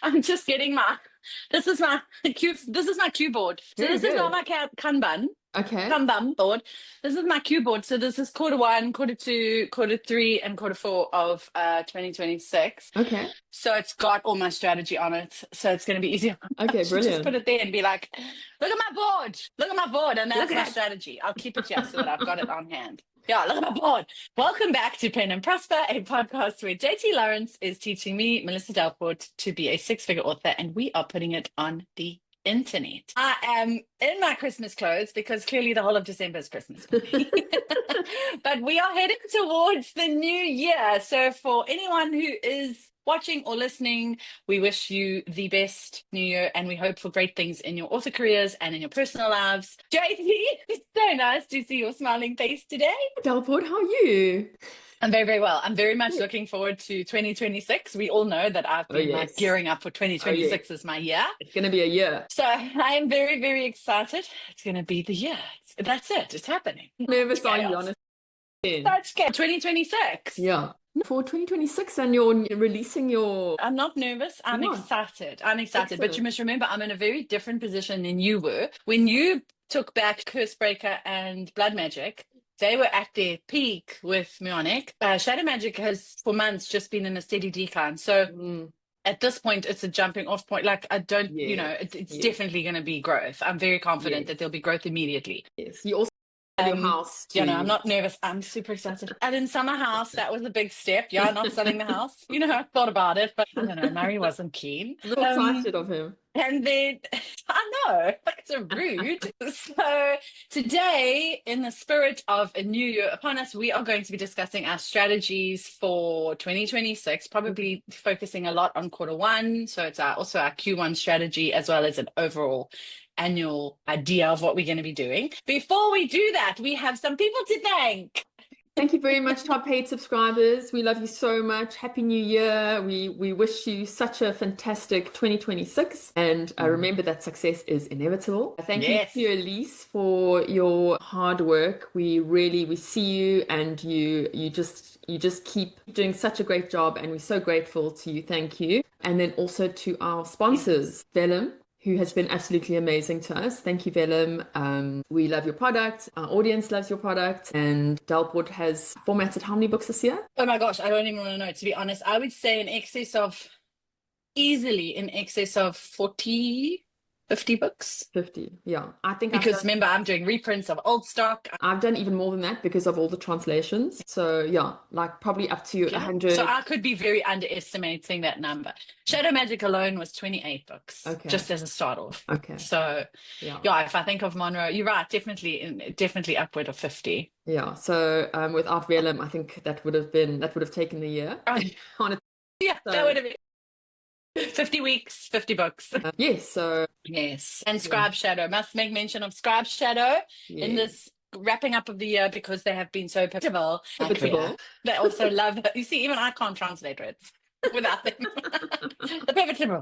I'm just getting this is my cue board. So Very this is good. not my Kanban. Okay. Kanban board. This is my cue board. So this is quarter one, quarter two, quarter three, and quarter four of 2026. Okay. So it's got all my strategy on it. So it's going to be easier. Okay, I should just put brilliant. it there and be like, look at my board. Look at my board. And that's Look my at strategy. I'll keep it here so that I've got it on hand. Yeah, look at my board. Welcome back to Pen and Prosper, a podcast where JT Lawrence is teaching me, Melissa Delport, to be a six-figure author, and we are putting it on the internet. I am in my Christmas clothes because clearly the whole of December is Christmas for me. But we are heading towards the new year. So for anyone who is watching or listening, we wish you the best new year, and we hope for great things in your author careers and in your personal lives. JT, it's so nice to see your smiling face today. Delport, how are you? I'm very, very well. I'm very much Good. looking forward to 2026. We all know that I've been yes. gearing up for 2026 as my year. It's going to be a year. So I am very, very excited. It's going to be the year. That's it. It's happening. Nervous are you, honestly? Such scale. 2026. Yeah. For 2026, and you're releasing your... I'm not nervous. I'm excited. I'm excited. But you must remember, I'm in a very different position than you were. When you took back Cursebreaker and Blood Magic, they were at their peak with Mionic. Shadow Magic has, for months, just been in a steady decline. So at this point, it's a jumping off point. Like, I don't, it's definitely going to be growth. I'm very confident that there'll be growth immediately. Yes. You also your house too. I'm not nervous. I'm super excited. And in Summer House, that was a big step. Yeah, not selling the house. I thought about it, but I don't know, Murray wasn't keen. A little excited of him. And then, I know, it's so rude. So today, in the spirit of a new year upon us, we are going to be discussing our strategies for 2026, probably focusing a lot on quarter one. So it's also our Q1 strategy, as well as an overall annual idea of what we're going to be doing. Before we do that, we have some people to thank. Thank you very much to our paid subscribers. We love you so much. Happy New Year. We wish you such a fantastic 2026. And remember that success is inevitable. Thank you to Elize for your hard work. We see you, and you just keep doing such a great job, and we're so grateful to you. Thank you. And then also to our sponsors, Vellum, who has been absolutely amazing to us. Thank you, Vellum. We love your product. Our audience loves your product. And Delport has formatted how many books this year? Oh my gosh, I don't even want to know. To be honest, I would say easily in excess of 40, 50 books. 50, yeah. I think because remember, I'm doing reprints of old stock. I've done even more than that because of all the translations. So yeah, like probably up to 100. So I could be very underestimating that number. Shadow Magic alone was 28 books, just as a start off. Okay. So yeah, if I think of Monroe, you're right, definitely upward of 50. Yeah. So without Vellum, I think that would have taken the year. Yeah, that would have been 50 weeks, 50 books. Yes. And Scribe Shadow. Must make mention of Scribe Shadow in this wrapping up of the year, because they have been so pivotal. They also love it. You see, even I can't translate words without them. The pivotal.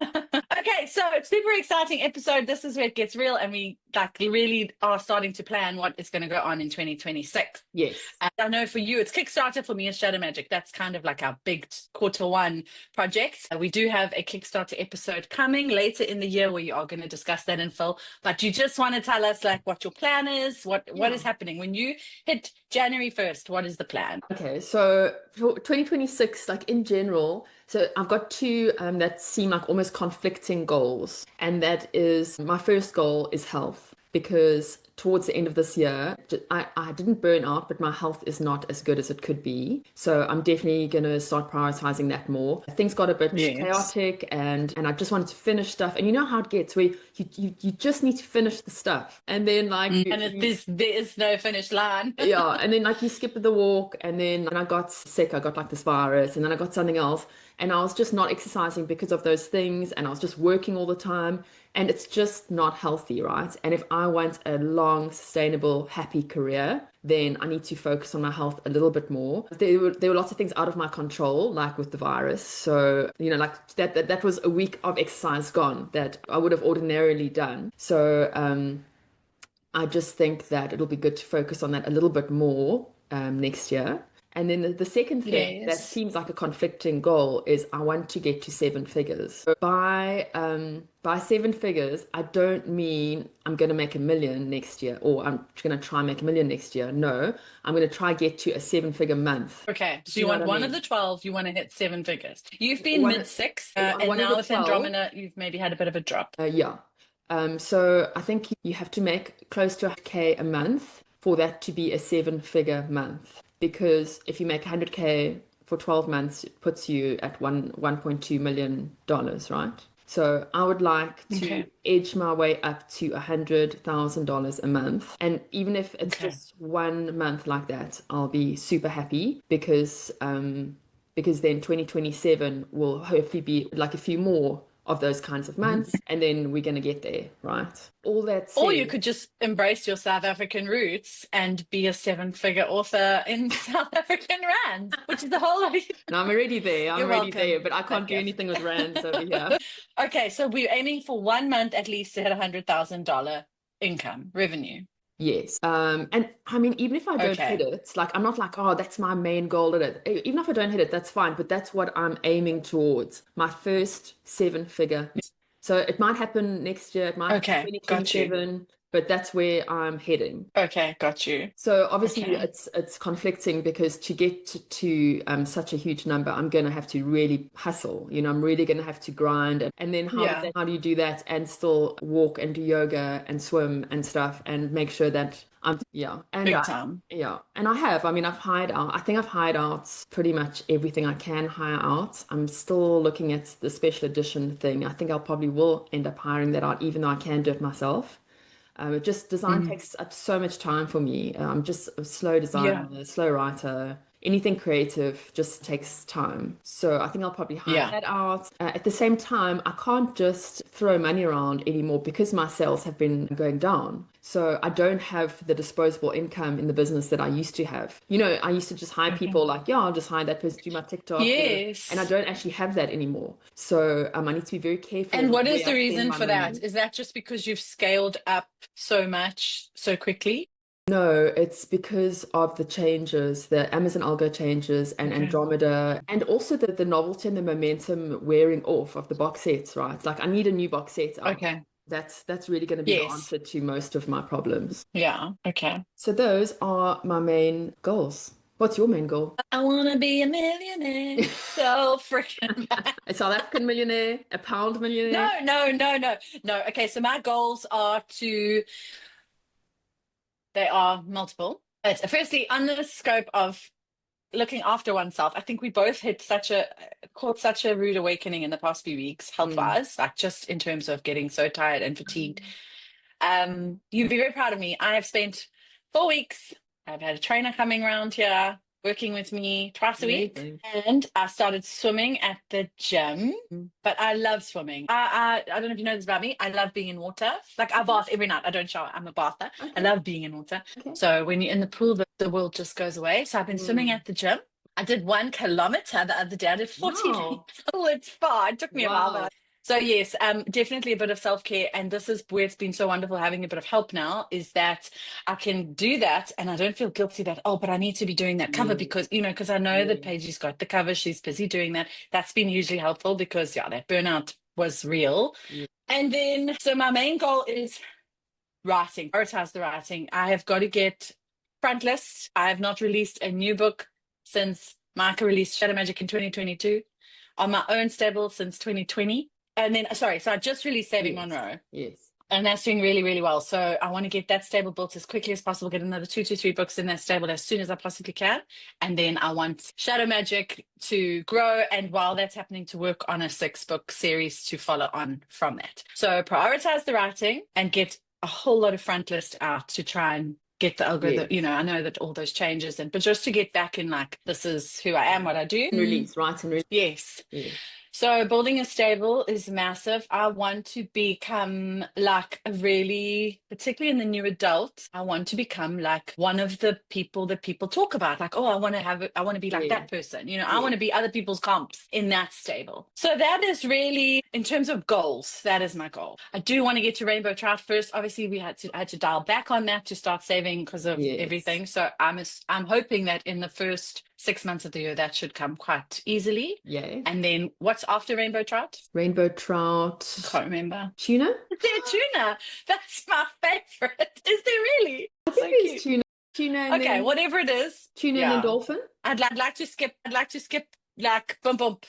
Okay, so super exciting episode. This is where it gets real, and we really are starting to plan what is going to go on in 2026. Yes. And I know for you, it's Kickstarter. For me, it's Shadow Magic. That's kind of like our big quarter one project. We do have a Kickstarter episode coming later in the year where you are going to discuss that in full. But you just want to tell us what your plan is, what is happening when you hit January 1st. What is the plan? Okay, so for 2026, in general, so I've got two that seem like almost conflicting goals. And that is, my first goal is health, because towards the end of this year, I didn't burn out, but my health is not as good as it could be. So I'm definitely going to start prioritizing that more. Things got a bit chaotic, and I just wanted to finish stuff. And you know how it gets, where you just need to finish the stuff. And then there is no finish line. Yeah. And then you skip the walk, and then I got sick. I got this virus, and then I got something else. And I was just not exercising because of those things. And I was just working all the time. And it's just not healthy, right? And if I want a long, sustainable, happy career, then I need to focus on my health a little bit more. There were lots of things out of my control, like with the virus. So, that was a week of exercise gone that I would have ordinarily done. So I just think that it'll be good to focus on that a little bit more next year. And then the second thing that Yes. seems like a conflicting goal is I want to get to seven figures. So by seven figures, I don't mean I'm going to make 1 million next year or I'm going to try and make 1 million next year. No, I'm going to try get to a 7-figure month. Okay, so Do you you know want what I one of mean? the 12, you want to hit 7 figures. You've been One, mid-six, and one of the now with 12. Andromeda, you've maybe had a bit of a drop. Yeah. So I think you have to make close to 100K a month for that to be a 7-figure month. Because if you make 100K for 12 months, it puts you at $1.2 million, right? So I would like to Okay. edge my way up to $100,000 a month. And even if it's Okay. just 1 month like that, I'll be super happy because then 2027 will hopefully be like a few more of those kinds of months, and then we're going to get there, right? All that Or you said, could just embrace your South African roots and be a 7-figure author in South African rands, which is the whole idea. no, I'm already there. I'm You're already there, welcome. but I That can't do gift. anything with rands over here. Okay, so we're aiming for 1 month at least to hit $100,000 income revenue. Yes. And I mean, even if I don't hit Okay. it, like I'm not like, oh, that's my main goal at it. Even if I don't hit it, that's fine. But that's what I'm aiming towards. My first 7-figure. So it might happen next year, it might happen Okay, got you. 2027, but that's where I'm heading. Okay, got you. So obviously Okay. it's conflicting because to get to such a huge number, I'm going to have to really hustle. You know, I'm really going to have to grind. And then Yeah, how do you do that and still walk and do yoga and swim and stuff and make sure that big time. I have. I mean, I've hired out. I think I've hired out pretty much everything I can hire out. I'm still looking at the special edition thing. I think I'll probably will end up hiring that out, even though I can do it myself. It just design Mm. takes up so much time for me. I'm just a slow Yeah, designer, a slow writer. Anything creative just takes time. So I think I'll probably hire yeah. that out. At the same time, I can't just throw money around anymore because my sales have been going down. So I don't have the disposable income in the business that I used to have. You know, I used to just hire Okay. people like, yeah, I'll just hire that person to do my TikTok, whatever. And I Yes. don't actually have that anymore. So I need to be very careful And what is where the I spend reason my for that? money. Is that just because you've scaled up so much so quickly? No, it's because of the changes, the Amazon algo changes and Okay. Andromeda, and also the novelty and the momentum wearing off of the box sets, right? Like I need a new box set out. Okay. That's really going to be the Yes. answer to most of my problems. Yeah. Okay. So those are my main goals. What's your main goal? I want to be a millionaire so freaking bad. A South African millionaire, a pound millionaire? No, no, no, no, no. Okay, so my goals are they are multiple. But firstly, on the scope of looking after oneself, I think we both caught such a rude awakening in the past few weeks, Mm. health-wise, like just in terms of getting so tired and fatigued. You'd be very proud of me. I have spent 4 weeks. I've had a trainer coming around here, working with me twice a week, Amazing. and I started swimming at the gym. Mm. But I love swimming. I don't know if you know this about me. I love being in water. Like I bath every night. I don't shower. I'm a bather. I Okay. love being in water. Okay. So when you're in the pool, the world just goes away. So I've been swimming Mm. at the gym. I did 1 kilometer the other day. I did 40 minutes. Wow. Oh, it's far. It took me a while, Wow. but so yes, definitely a bit of self-care. And this is where it's been so wonderful having a bit of help now, is that I can do that and I don't feel guilty that, oh, but I need to be doing that cover Yeah. because I know that Yeah. Paige's got the cover. She's busy doing that. That's been hugely helpful because yeah, that burnout was real. Yeah. And then so my main goal is writing, prioritize the writing. I have got to get front list. I have not released a new book since Micah released Shadow Magic in 2022, on my own stable since 2020. And then, sorry, so I just released Saving Yes. Monroe, Yes. and that's doing really, really well. So I want to get that stable built as quickly as possible, get another 2 to 3 books in that stable as soon as I possibly can. And then I want Shadow Magic to grow. And while that's happening, to work on a 6-book series to follow on from that. So prioritize the writing and get a whole lot of front list out to try and get the algorithm. Yes. I know that all those changes, but just to get back in like, this is who I am, what I do. Release, right? And release. Yes. Yes. So building a stable is massive. I want to become like a really, particularly in the new adult, I want to become like one of the people that people talk about. Like, oh, I want to be like Yeah. that person. I Yeah. want to be other people's comps in that stable. So that is really, in terms of goals, that is my goal. I do want to get to Rainbow Trout first. Obviously, I had to dial back on that to start saving because of Yes. everything. So I'm hoping that in the first 6 months of the year, that should come quite easily. Yay. And then what's after rainbow trout? Rainbow trout. Can't remember. Tuna? Is there tuna? That's my favorite. Is there really? I think So there's cute. tuna and Okay, then whatever it is. tuna and then dolphin. I'd like to skip like bump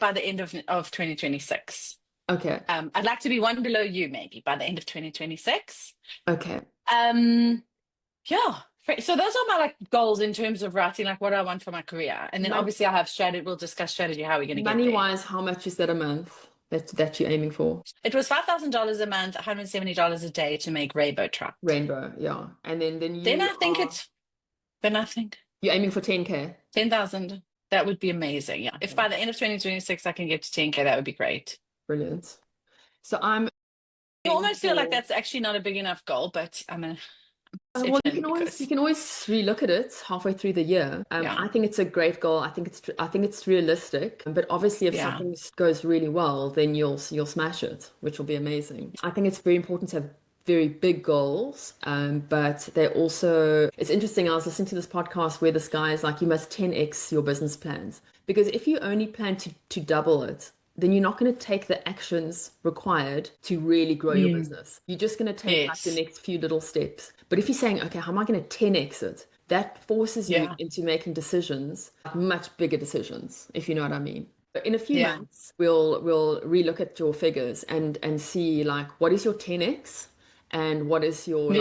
by the end of 2026. Okay. I'd like to be one below you maybe by the end of 2026. Okay. Yeah. So those are my like goals in terms of writing, like what I want for my career. And then obviously I have strategy. We'll discuss strategy, how we're going to get there. Money-wise, how much is that a month that you're aiming for? It was $5,000 a month, $170 a day to make rainbow trout. Rainbow, yeah. And then I think you're aiming for 10K. 10,000. That would be amazing. Yeah. If by the end of 2026 I can get to 10K, that would be great. Brilliant. So you almost feel like that's actually not a big enough goal, but well, you can always relook at it halfway through the year. I think it's a great goal. I think it's realistic. But obviously, if something goes really well, then you'll smash it, which will be amazing. I think it's very important to have very big goals, but it's interesting. I was listening to this podcast where this guy is like, you must 10x your business plans, because if you only plan to double it, then you're not going to take the actions required to really grow your business. You're just going to take like the next few little steps. But if you're saying, okay, how am I going to 10x it? That forces you into making decisions, much bigger decisions, if you know what I mean. But in a few months, we'll relook at your figures and see like, what is your 10x and what is your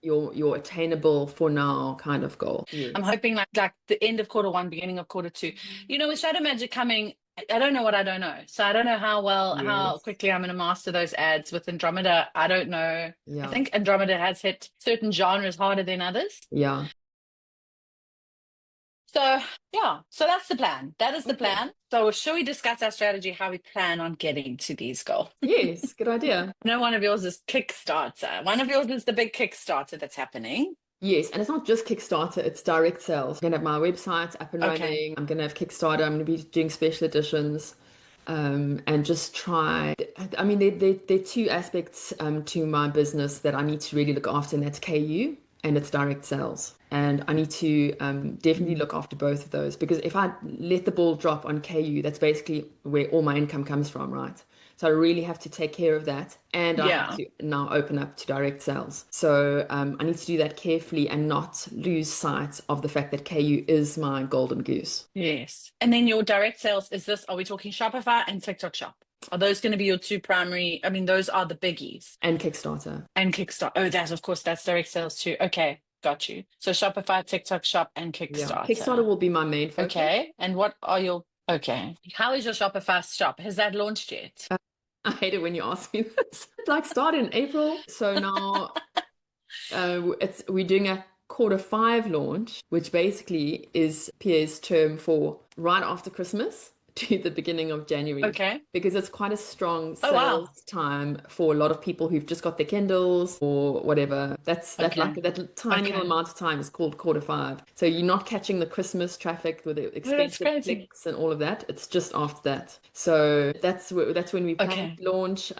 your attainable for now kind of goal. I'm hoping like the end of quarter 1, beginning of quarter 2. With Shadow Magic coming, I don't know what I don't know. So I don't know how quickly I'm going to master those ads. With Andromeda, I don't know. I think Andromeda has hit certain genres harder than others. Yeah. So that's the plan. That is the plan. So shall we discuss our strategy, how we plan on getting to these goals? Yes, good idea. One of yours is Kickstarter. One of yours is the big Kickstarter that's happening. Yes, and it's not just Kickstarter, it's direct sales. I'm going to have my website up and running. I'm going to have Kickstarter. I'm going to be doing special editions and just try. I mean, there are two aspects to my business that I need to really look after, and that's KU and it's direct sales. And I need to definitely look after both of those, because if I let the ball drop on KU, that's basically where all my income comes from, right? So I really have to take care of that. And I have to now open up to direct sales. So I need to do that carefully and not lose sight of the fact that KU is my golden goose. Yes. And then your direct sales, are we talking Shopify and TikTok Shop? Are those going to be your two primary? I mean, those are the biggies. And Kickstarter. Oh, that's direct sales too. Okay. Got you. So Shopify, TikTok Shop, and Kickstarter. Yeah. Kickstarter will be my main focus. Okay. And what are your... Okay. How is your Shopify shop? Has that launched yet? I hate it when you ask me this. It started in April. So now we're doing a Q5 launch, which basically is Pierre's term for right after Christmas to the beginning of January. Okay. Because it's quite a strong sales time for a lot of people who've just got their Kindles or whatever. That tiny little amount of time is called Q5. So you're not catching the Christmas traffic with the expensive clicks and all of that. It's just after that. So that's when we plan to launch.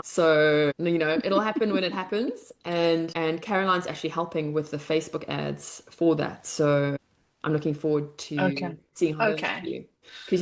So it'll happen when it happens. And Caroline's actually helping with the Facebook ads for that. So I'm looking forward to seeing how it goes for you. Because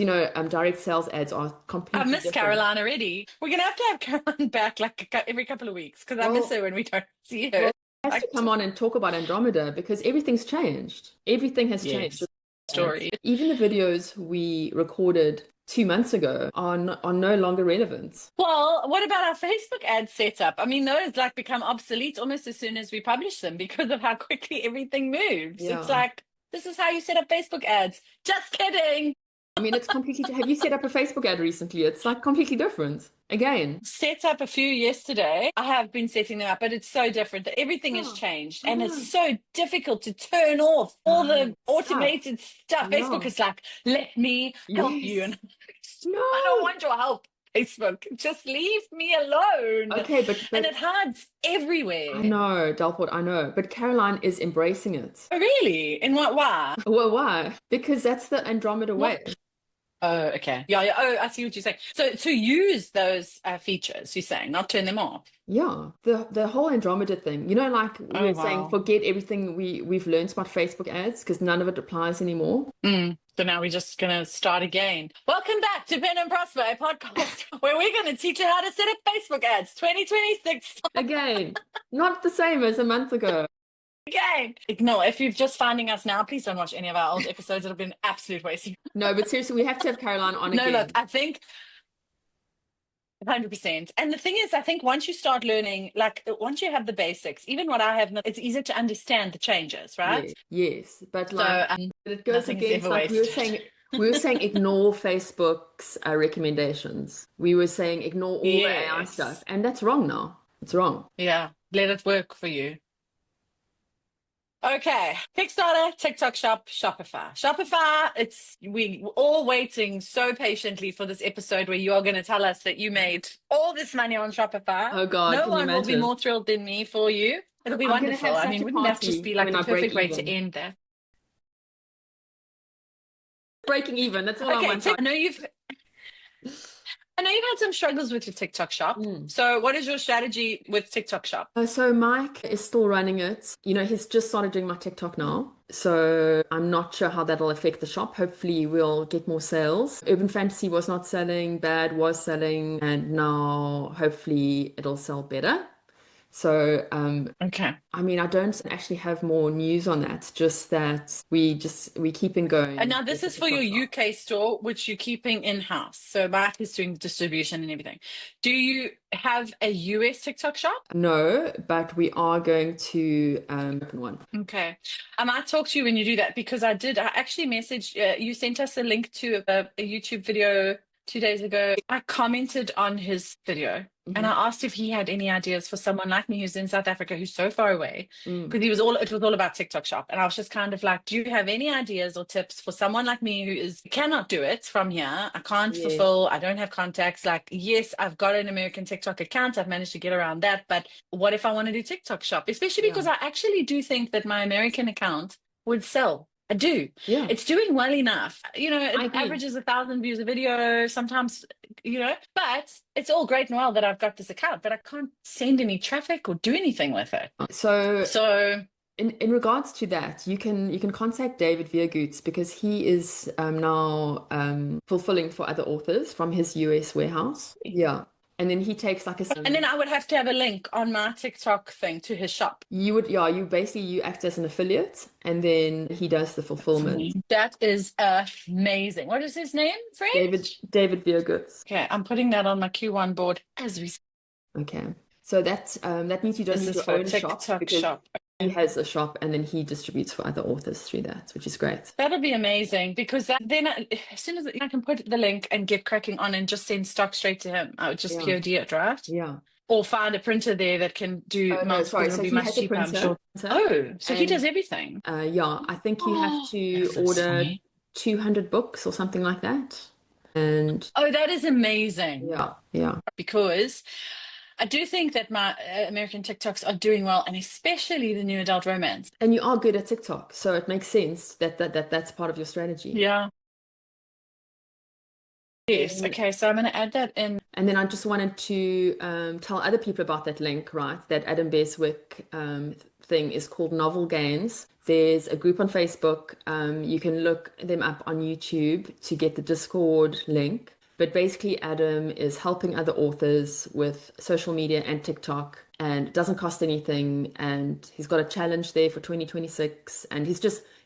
direct sales ads are completely I miss different. Caroline already. We're gonna have to have Caroline back every couple of weeks, because I miss her when we don't see her. Well, has to come on and talk about Andromeda, because everything's changed. Everything has changed. Story. Even the videos we recorded 2 months ago are no longer relevant. Well, what about our Facebook ad setup? I mean, those become obsolete almost as soon as we publish them, because of how quickly everything moves. Yeah. It's like, this is how you set up Facebook ads. Just kidding. I mean, it's completely... Have you set up a Facebook ad recently? It's completely different. Again. Set up a few yesterday. I have been setting them up, but it's so different that everything has changed. And it's so difficult to turn off all the automated stuff. Facebook is like, let me help you. And I don't want your help, Facebook. Just leave me alone. Okay, but and it hides everywhere. I know, Delport, I know. But Caroline is embracing it. Oh, really? In what? Why? Well, why? Because that's the Andromeda way. Oh, okay. Yeah, yeah. Oh, I see what you're saying. So to use those features, you're saying, not turn them off. Yeah, the whole Andromeda thing. You know, like we Oh, were saying, wow. forget everything we've learned about Facebook ads because none of it applies anymore. So now we're just going to start again. Welcome back to Pen and Prosper, a podcast where we're going to teach you how to set up Facebook ads 2026 Again, not the same as a month ago. again. No, if you're just finding us now, please don't watch any of our old episodes. It'll be an absolute waste. No, but seriously, we have to have Caroline on No, again. look, I think 100%. And the thing is, I think once you start learning, like once you have the basics, even what I have, it's easier to understand the changes, right? Yes, but So like it goes nothing is against ever like wasted. we were saying ignore Facebook's recommendations. We were saying ignore all the AI Yes. stuff, and that's wrong now. It's wrong. Yeah, let it work for you. Okay, Kickstarter, TikTok Shop, Shopify. Shopify, we all waiting so patiently for this episode where you are going to tell us that you made all this money on Shopify. Oh God, No can you one will be imagine? more thrilled than me for you. It'll be I'm gonna wonderful. have I such mean, a wouldn't that just party be like when the I break perfect way to even. end that? Breaking even, that's all I Okay, want. I know you've had some struggles with your TikTok shop. So what is your strategy with TikTok shop? So Mike is still running it. You know, he's just started doing my TikTok now. So I'm not sure how that'll affect the shop. Hopefully we'll get more sales. Urban Fantasy was not selling, Bad was selling, and now hopefully it'll sell better. So, Okay. I mean, I don't actually have more news on that, just that we keeping going. And now this with the is for your TikTok shop. UK store, which you're keeping in-house. So Mike is doing distribution and everything. Do you have a US TikTok shop? No, but we are going to open one. Okay. I might talk to you when you do that because I actually messaged, you sent us a link to a YouTube video 2 days ago. I commented on his video and I asked if he had any ideas for someone like me who's in South Africa, who's so far away, because it was all about TikTok shop. And I was just kind of like, do you have any ideas or tips for someone like me who cannot do it from here? I can't fulfill, I don't have contacts. Like, yes, I've got an American TikTok account. I've managed to get around that. But what if I want to do TikTok shop? Especially because I actually do think that my American account would sell. I do. Yeah. It's doing well enough. You know, I it agree. averages 1,000 views a video sometimes, you know, but it's all great and well that I've got this account, but I can't send any traffic or do anything with it. So in regards to that, you can contact David Viergoets because he is now fulfilling for other authors from his US warehouse. Yeah. And then he takes like And then I would have to have a link on my TikTok thing to his shop. you act as an affiliate and then he does the fulfillment. That is amazing. What is his name, friend? David Viergoets. Okay, I'm putting that on my Q1 board as we speak. Okay. So that means you don't need your own shop because he has a shop and then he distributes for other authors through that, which is great. That'll be amazing because then as soon as I can put the link and get cracking on and just send stock straight to him, I would just POD it, right? Yeah. Or find a printer there that can do multiple. It'll be much cheaper, I'm sure. Oh, so he does everything. Yeah, I think you have to order 200 books or something like that. And that is amazing. Yeah. Because I do think that my American TikToks are doing well, and especially the new adult romance. And you are good at TikTok, so it makes sense that's part of your strategy. Yeah. Yes. Okay. So I'm going to add that in. And then I just wanted to tell other people about that link, right? That Adam Beswick thing is called Novel Gains. There's a group on Facebook. You can look them up on YouTube to get the Discord link. But basically, Adam is helping other authors with social media and TikTok, and it doesn't cost anything. And he's got a challenge there for 2026. And he's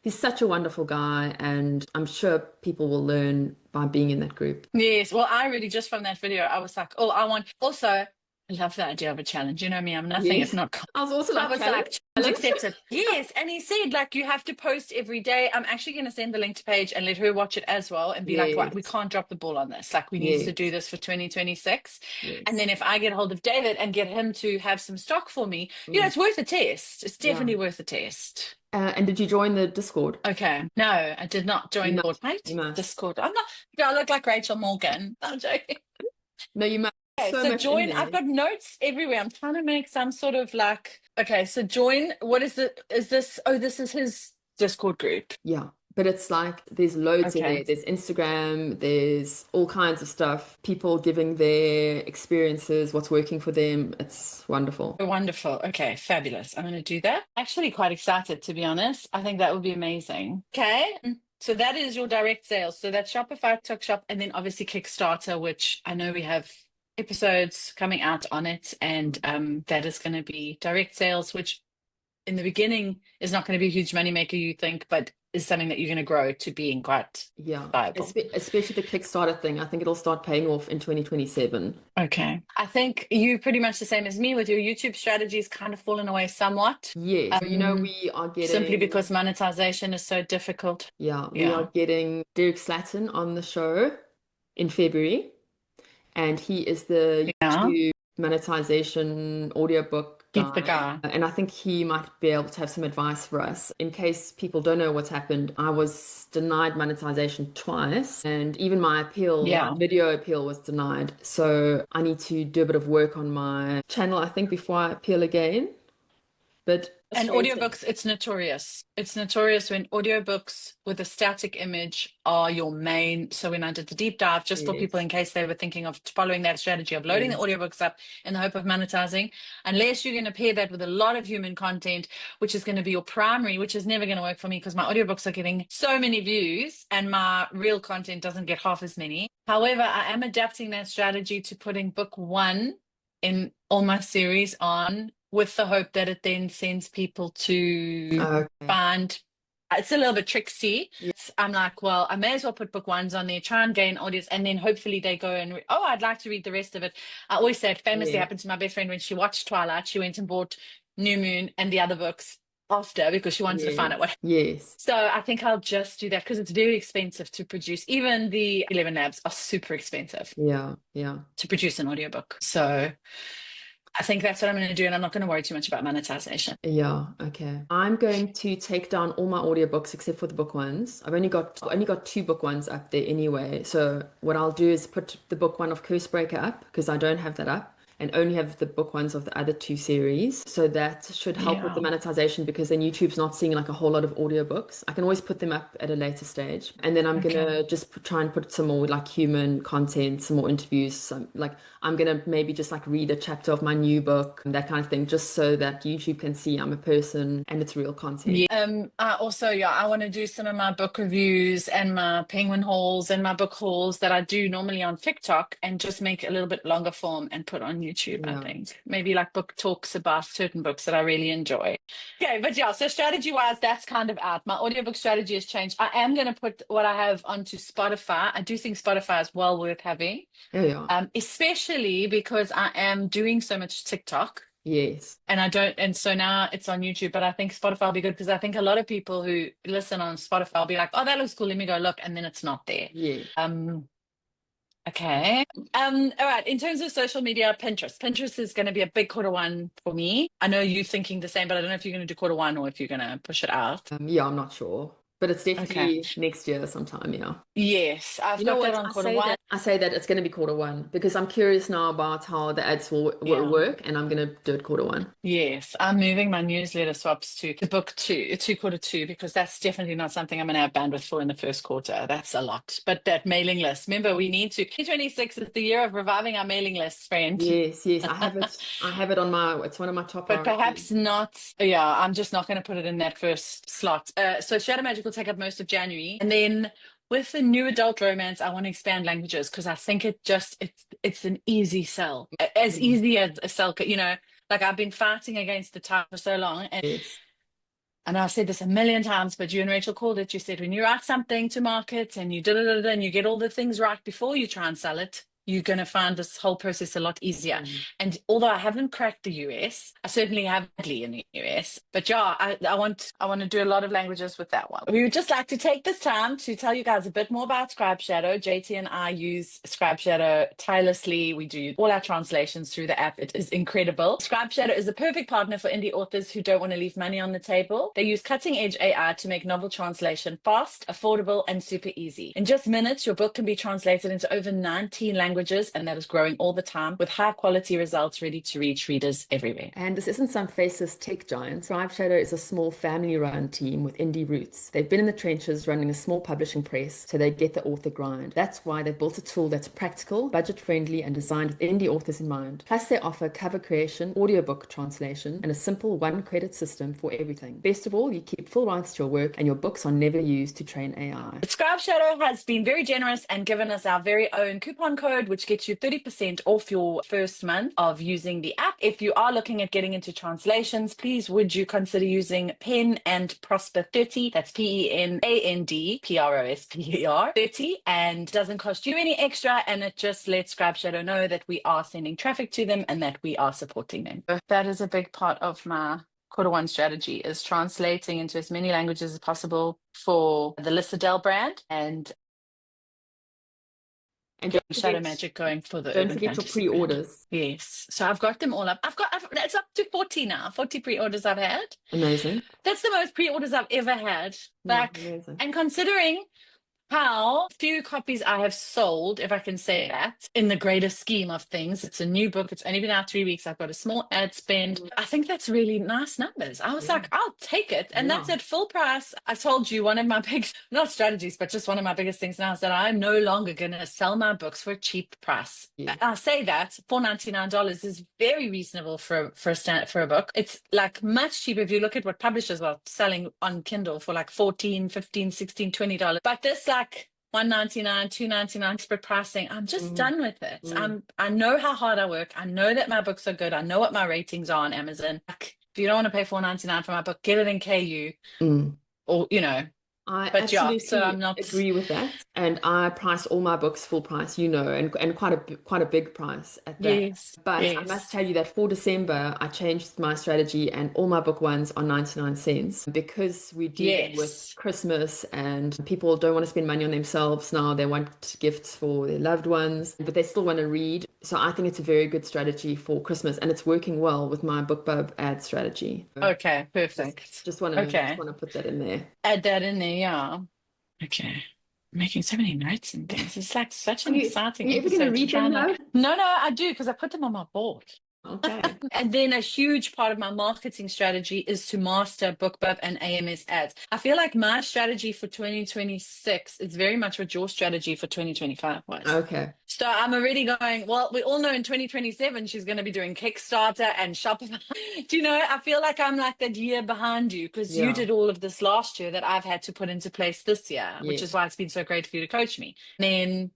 such a wonderful guy. And I'm sure people will learn by being in that group. Yes. Well, I really, just from that video, I was like, I love the idea of a challenge. You know me, I'm nothing if not. I was also like, challenge accepted. Yes. And he said, like, you have to post every day. I'm actually going to send the link to Paige and let her watch it as well and be like, what? We can't drop the ball on this. Like, we need to do this for 2026. And then if I get hold of David and get him to have some stock for me, you know, it's worth a test. It's definitely worth a test. And did you join the Discord? Okay. No, I did not join the Discord. I'm not. Do I look like Rachel Morgan? I'm joking. No, you must. Okay, so join. I've got notes everywhere. I'm trying to make some sort of like. Okay, so join. What is this? Oh, this is his Discord group. Yeah. But it's like there's loads in there. Okay. There's Instagram, there's all kinds of stuff, people giving their experiences, what's working for them. It's wonderful. Wonderful. Okay, fabulous. I'm going to do that. Actually, quite excited, to be honest. I think that would be amazing. Okay. So that is your direct sales. So that's Shopify, Tuckshop, and then obviously Kickstarter, which I know we have episodes coming out on it. And that is going to be direct sales, which in the beginning is not going to be a huge moneymaker, you think, but is something that you're going to grow to being quite viable. Especially the Kickstarter thing. I think it'll start paying off in 2027. Okay. I think you pretty much the same as me with your YouTube strategies kind of fallen away somewhat. Yes. We are getting... Simply because monetization is so difficult. Yeah, we are getting Derek Slatton on the show in February. And he is the YouTube monetization audiobook guy. He's the guy. And I think he might be able to have some advice for us. In case people don't know what's happened, I was denied monetization twice, and even my appeal, my video appeal, was denied. So I need to do a bit of work on my channel, I think, before I appeal again. And audiobooks, it's notorious. It's notorious when audiobooks with a static image are your main. So when I did the deep dive, just for people in case they were thinking of following that strategy of loading the audiobooks up in the hope of monetizing, unless you're going to pair that with a lot of human content, which is going to be your primary, which is never going to work for me because my audiobooks are getting so many views and my real content doesn't get half as many. However, I am adapting that strategy to putting book one in all my series on, with the hope that it then sends people to find. It's a little bit tricksy. Yes. I'm like, well, I may as well put book ones on there, try and gain audience, and then hopefully they go and I'd like to read the rest of it. I always say it famously happened to my best friend when she watched Twilight. She went and bought New Moon and the other books after because she wanted to find out what. Yes. So I think I'll just do that because it's very expensive to produce. Even the 11 labs are super expensive. Yeah. To produce an audiobook. So I think that's what I'm going to do, and I'm not going to worry too much about monetization. Yeah, okay. I'm going to take down all my audiobooks except for the book ones. I've only got 2 book ones up there anyway. So what I'll do is put the book one of Cursebreaker up because I don't have that up, and only have the book ones of the other 2 series. So that should help with the monetization because then YouTube's not seeing like a whole lot of audiobooks. I can always put them up at a later stage. And then I'm going to just try and put some more like human content, some more interviews. I'm going to maybe just like read a chapter of my new book, and that kind of thing, just so that YouTube can see I'm a person and it's real content. Yeah. I want to do some of my book reviews and my penguin hauls and my book hauls that I do normally on TikTok and just make it a little bit longer form and put on YouTube, I think. Maybe like book talks about certain books that I really enjoy. Okay, but so strategy-wise, that's kind of out. My audiobook strategy has changed. I am going to put what I have onto Spotify. I do think Spotify is well worth having. Especially because I am doing so much TikTok. Yes. And so now it's on YouTube, but I think Spotify will be good because I think a lot of people who listen on Spotify will be like, oh, that looks cool, let me go look, and then it's not there. Yeah. Okay. All right. In terms of social media, Pinterest is going to be a big quarter 1 for me. I know you're thinking the same, but I don't know if you're going to do quarter 1 or if you're going to push it out. I'm not sure. But it's definitely next year sometime, Yes, I've got that on quarter 1. I say that it's going to be quarter 1 because I'm curious now about how the ads will work, and I'm going to do it quarter 1. Yes, I'm moving my newsletter swaps to book 2, to quarter 2, because that's definitely not something I'm going to have bandwidth for in the first quarter. That's a lot. But that mailing list, remember, we need to. 2026 is the year of reviving our mailing list, friend. Yes, I have it. I have it on it's one of my top. But perhaps not. Yeah, I'm just not going to put it in that first slot. So Shadow Magic will take up most of January, and then with the new adult romance, I want to expand languages because I think it's an easy sell, as easy as a sell. Like I've been fighting against the type for so long, and I've said this a million times, but you and Rachel called it. You said when you write something to market and you and you get all the things right before you try and sell it, you're going to find this whole process a lot easier. And although I haven't cracked the US, I certainly have in the US. But I want to do a lot of languages with that one. We would just like to take this time to tell you guys a bit more about Scribe Shadow. JT and I use Scribe Shadow tirelessly. We do all our translations through the app. It is incredible. Scribe Shadow is the perfect partner for indie authors who don't want to leave money on the table. They use cutting-edge AI to make novel translation fast, affordable, and super easy. In just minutes, your book can be translated into over 19 languages languages, and that is growing all the time with high quality results ready to reach readers everywhere. And this isn't some faceless tech giant. Thrive Shadow is a small family-run team with indie roots. They've been in the trenches running a small publishing press, so they get the author grind. That's why they've built a tool that's practical, budget-friendly, and designed with indie authors in mind. Plus, they offer cover creation, audiobook translation, and a simple one-credit system for everything. Best of all, you keep full rights to your work, and your books are never used to train AI. Scribe Shadow has been very generous and given us our very own coupon code, which gets you 30% off your first month of using the app. If you are looking at getting into translations, please would you consider using Pen and Prosper 30. That's PENAND PROSPER 30, and doesn't cost you any extra, and it just lets Scribe Shadow know that we are sending traffic to them and that we are supporting them. That is a big part of my Q1 strategy, is translating into as many languages as possible for the Lissadell brand, and Shadow Magic going for the Don't urban forget your fantasy pre-orders. brand. Yes, so I've got them all up. It's up to 40 now. 40 pre-orders I've had. Amazing. That's the most pre-orders I've ever had. Amazing. And considering how few copies I have sold, if I can say that, in the greater scheme of things. It's a new book. It's only been out 3 weeks. I've got a small ad spend. I think that's really nice numbers. I was like, I'll take it. And that's at full price. I told you one of my big, not strategies, but just one of my biggest things now is that I'm no longer going to sell my books for a cheap price. I say that $4.99 is very reasonable for a book. It's like much cheaper if you look at what publishers are selling on Kindle for like $14, $15, $16, $20. But this like $1.99, $2.99 spread pricing, I'm just done with it. I know how hard I work. I know that my books are good. I know what my ratings are on Amazon. Like, if you don't want to pay $4.99 for my book, get it in KU, or I but absolutely so I'm not agree with that, and I price all my books full price, and quite a big price at that. Yes, but I must tell you that for December I changed my strategy, and all my book ones are 99 cents because we're dealing with Christmas and people don't want to spend money on themselves now. They want gifts for their loved ones, but they still want to read. So I think it's a very good strategy for Christmas, and it's working well with my BookBub ad strategy. Okay, perfect. Just want to put that in there. Add that in there, yeah. Okay. I'm making so many notes and things. It's like such an exciting episode. Are you ever going to read them now? No, I do, because I put them on my board. Okay. And then a huge part of my marketing strategy is to master BookBub and AMS ads. I feel like my strategy for 2026 is very much what your strategy for 2025 was. Okay. So I'm already going, well, we all know in 2027 she's going to be doing Kickstarter and Shopify. Do you know, I feel like I'm like that year behind you, because you did all of this last year that I've had to put into place this year, which is why it's been so great for you to coach me. And then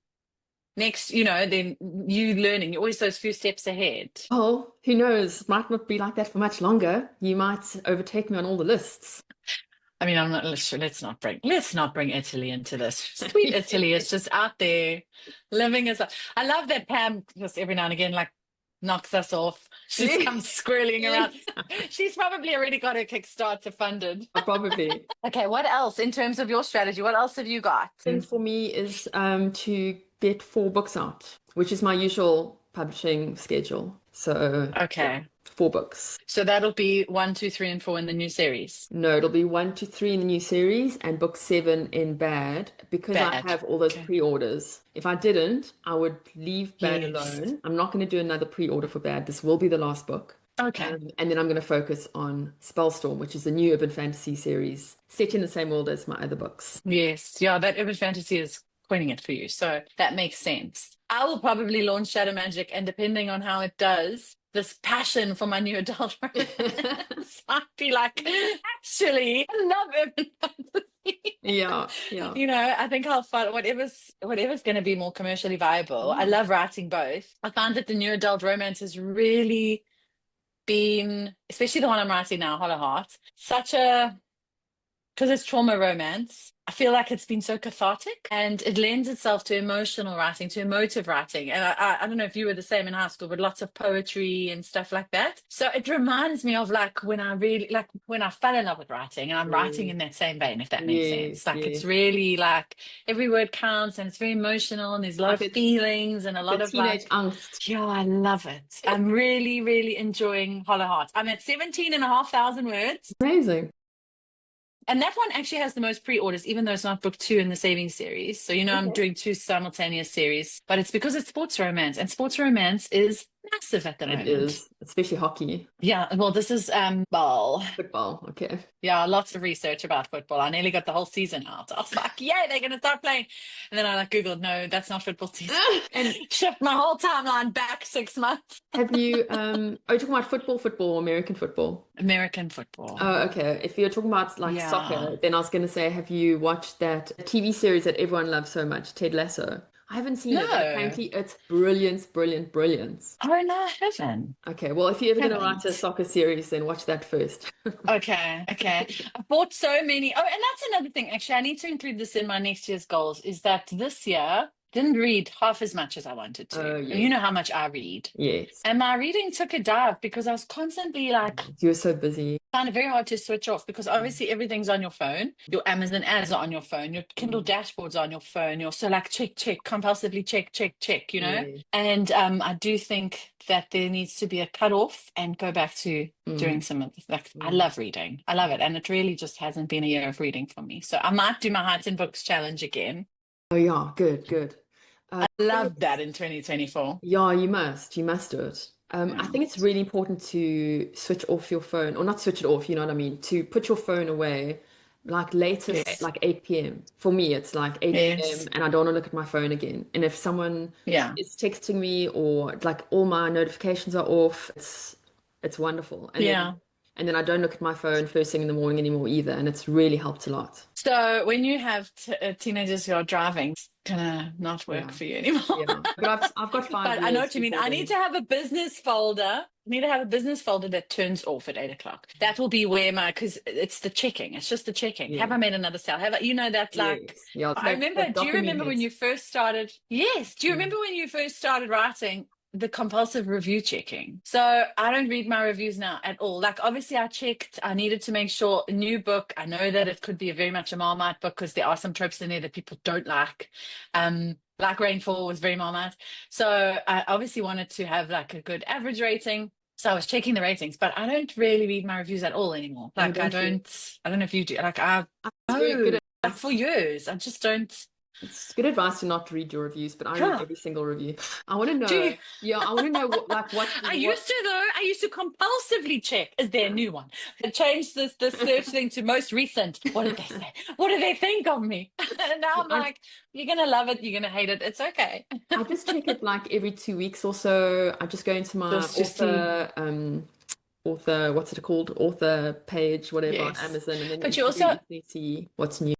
next, then you learning, you're always those few steps ahead. Oh, who knows? It might not be like that for much longer. You might overtake me on all the lists. I mean, I'm not. Let's not bring Italy into this. Sweet Italy is just out there living as I love that Pam just every now and again like knocks us off. She just comes squirreling around. She's probably already got her Kickstarter funded. Probably. Okay, what else in terms of your strategy? What else have you got? And for me is to get 4 books out, which is my usual publishing schedule. So 4 books. So that'll be 1, 2, 3, and 4 in the new series. No, it'll be 1, 2, 3 in the new series and book 7 in Bad, because I have all those pre-orders. If I didn't, I would leave Bad alone. I'm not going to do another pre-order for Bad. This will be the last book. Okay. And then I'm going to focus on Spellstorm, which is a new urban fantasy series set in the same world as my other books. Yes. Yeah, that urban fantasy is coining it for you. So that makes sense. I will probably launch Shadow Magic, and depending on how it does, this passion for my new adult romance might be like, actually, I love urban fantasy. Yeah. I think I'll find whatever's going to be more commercially viable. I love writing both. I find that the new adult romance has really been, especially the one I'm writing now, Hollow Heart, because it's trauma romance, I feel like it's been so cathartic, and it lends itself to emotional writing, to emotive writing. And I don't know if you were the same in high school, but lots of poetry and stuff like that. So it reminds me of like when I fell in love with writing, and I'm writing in that same vein, if that makes sense. Like it's really like every word counts, and it's very emotional, and there's a lot of feelings and a lot of teenage angst. Yeah, I love it. I'm really, really enjoying Hollow Heart. I'm at 17,500 words. Amazing. And that one actually has the most pre-orders, even though it's not book 2 in the Saving series. So, I'm Okay. doing 2 simultaneous series, but it's because it's sports romance, and sports romance is massive at the It moment. is, especially hockey, Yeah, well, this is ball. football. Okay. Yeah, lots of research about football. I nearly got the whole season out. I was like, yay, they're going to start playing. And then I Googled, no, that's not football season. And Shift my whole timeline back 6 months. have you, are you talking about football or American football? American football. Oh, okay. If you're talking about like Yeah. soccer, then I was going to say, have you watched that TV series that everyone loves so much, Ted Lasso? I haven't seen it, but No. apparently it's brilliant, brilliant, brilliant. Oh, no, I haven't. Okay, well, if you're ever going to write a Haven't. soccer series, then watch that first. Okay. I bought so many. Oh, and that's another thing. Actually, I need to include this in my next year's goals, is that this year didn't read half as much as I wanted to. Oh, And yes. you know how much I read. Yes. And my reading took a dive because I was constantly like, You're so busy. find it very hard to switch off, because obviously everything's on your phone. Your Amazon ads are on your phone. Your Kindle dashboards are on your phone. You're so like check, compulsively check, Yeah. And I do think that there needs to be a cutoff and go back to doing some of this. Like, I love reading. I love it. And it really just hasn't been a year of reading for me. So I might do my Heights in Books challenge again. Oh, yeah, good. I love that in 2024. Yeah, you must do it. I think it's really important to switch off your phone, or not switch it off, you know what I mean? To put your phone away, like latest, Yes. like 8 p.m. For me, it's like 8 Yes. p.m. and I don't want to look at my phone again. And if someone Yeah. is texting me, or like all my notifications are off, it's wonderful. Yeah. And then I don't look at my phone first thing in the morning anymore either, and it's really helped a lot. So when you have teenagers who are driving, it's gonna not work for you anymore. Yeah, but I've got 5 But years I know what you mean. before I then. need to have a business folder. I need to have a business folder that turns off at 8 o'clock. That will be where because it's the checking. It's just the checking. Yeah. Have I made another sale? Have I, that like, Yes. Yeah, it's I like remember, the do you remember when dopamine you hit. first started? Yes. Do you remember when you first started writing the compulsive review checking? So I don't read my reviews now at all. Like, obviously I checked, I needed to make sure a new book, I know that it could be a very much a Marmite book because there are some tropes in there that people don't like. Black Rainfall was very Marmite. So I obviously wanted to have like a good average rating. So I was checking the ratings, but I don't really read my reviews at all anymore. Oh, Like, I don't you? don't know if you do. Like, I Very good know, like for years, I just don't. It's good advice to not read your reviews, but I read Huh. every single review. I want to Do you? know. Yeah, I want to know what I used to, though. I used to compulsively check, is there a new one? I changed the search thing to most recent. What did they say? What do they think of me? And now I'm like, you're gonna love it, you're gonna hate it. It's okay. I just check it like every 2 weeks or so. I just go into my Just to see. author, what's it called? Author page, whatever, on Yes. Amazon, and then But you every also, week you see what's new.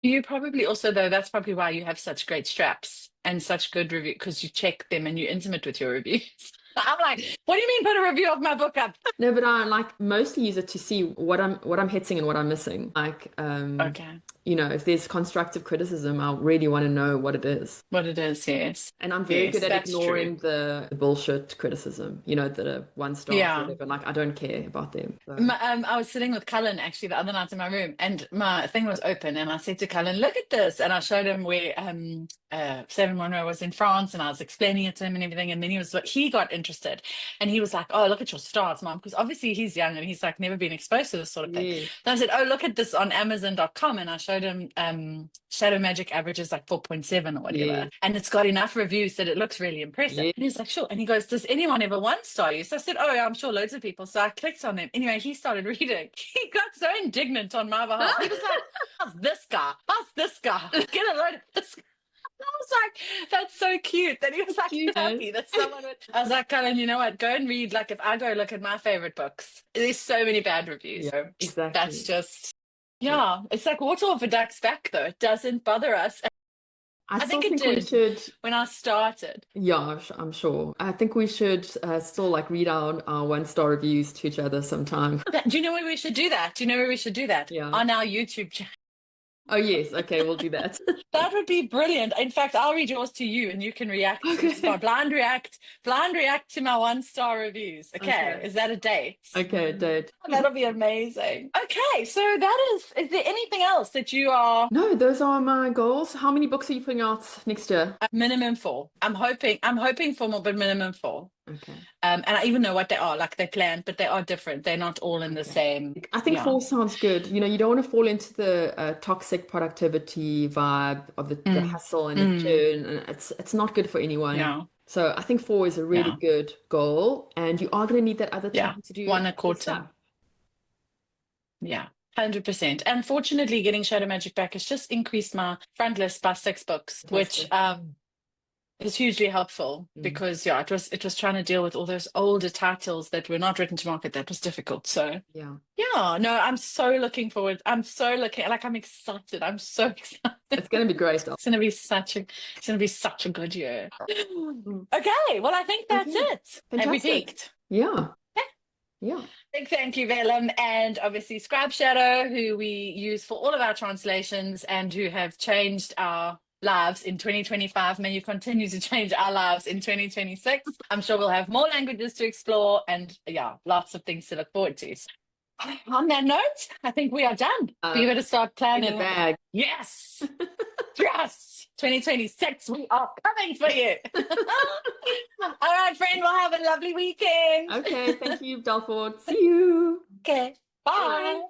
you probably also, though, that's probably why you have such great straps and such good review, because you check them and you're intimate with your reviews. I'm like, what do you mean put a review of my book up? No, but I like mostly use it to see what I'm hitting and what I'm missing. Like, Okay. if there's constructive criticism, I really want to know what it is. What it is, yes. And I'm very Yes, good at that's ignoring the bullshit criticism, the 1 star or Yeah. whatever. Like, I don't care about them. So. I was sitting with Cullen actually the other night in my room, and my thing was open, and I said to Cullen, look at this. And I showed him where Seven Monroe was in France, and I was explaining it to him and everything. And then he got interested, and he was like, oh, look at your stars, Mom, because obviously he's young and he's like never been exposed to this sort of thing. Yeah. So I said, oh, look at this on Amazon.com, and I showed him Shadow Magic averages like 4.7 or whatever, Yeah. and it's got enough reviews that it looks really impressive. Yeah. And he's like, sure. And he goes, does anyone ever 1-star you? So I said, oh, yeah, I'm sure loads of people. So I clicked on them. Anyway, he started reading. He got so indignant on my behalf. He was like, how's this guy? How's this guy? Get a load of this guy. I was like, that's so cute that he was like Cute. happy that someone would. I was like, Colin, you know what? Go and read. Like, if I go look at my favorite books, there's so many bad reviews. Yeah, So exactly. that's just, yeah, it's like water off a duck's back, though. It doesn't bother us. I I still think it think we did should. when I started. Yeah, I'm sure. I think we should still like read our 1 star reviews to each other sometime. Do you know where we should do that? Do you know where we should do that? Yeah. On our YouTube channel. Oh, yes. Okay, we'll do that. That would be brilliant. In fact, I'll read yours to you and you can react. Okay. Blind react to my 1-star reviews. Okay. Okay. Is that a date? Okay, date. That'll be amazing. Okay. So is there anything else that you are No, those are my goals. How many books are you putting out next year? minimum for? I'm hoping for more, but minimum for. Okay. And I even know what they are. Like they're planned, but they are different. They're not all in the same. I think Yeah. 4 sounds good. You know, you don't want to fall into the toxic productivity vibe of the hustle and the churn, and it's not good for anyone. Yeah. So I think 4 is a really good goal, and you are going to need that other Yeah. time to do One a other quarter. stuff. Yeah. 100%. And fortunately, getting Shadow Magic back has just increased my front list by 6 books, which is hugely helpful because it was trying to deal with all those older titles that were not written to market. That was difficult. So Yeah. no, I'm so looking forward. I'm excited. I'm so excited. It's going to be great. It's going to be such a good year. Okay, well, I think that's it. Fantastic. Have we peaked? Yeah. Yeah. Big thank you, Velum, and obviously Scribe Shadow, who we use for all of our translations and who have changed our lives in 2025. May you continue to change our lives in 2026. I'm sure we'll have more languages to explore and lots of things to look forward to. So, on that note, I think we are done. We better start planning. In the bag. Yes. Yes. 2026, we are coming for you. All right, friend, we'll have a lovely weekend. Okay, thank you, Delport. See you. Okay, bye. Bye.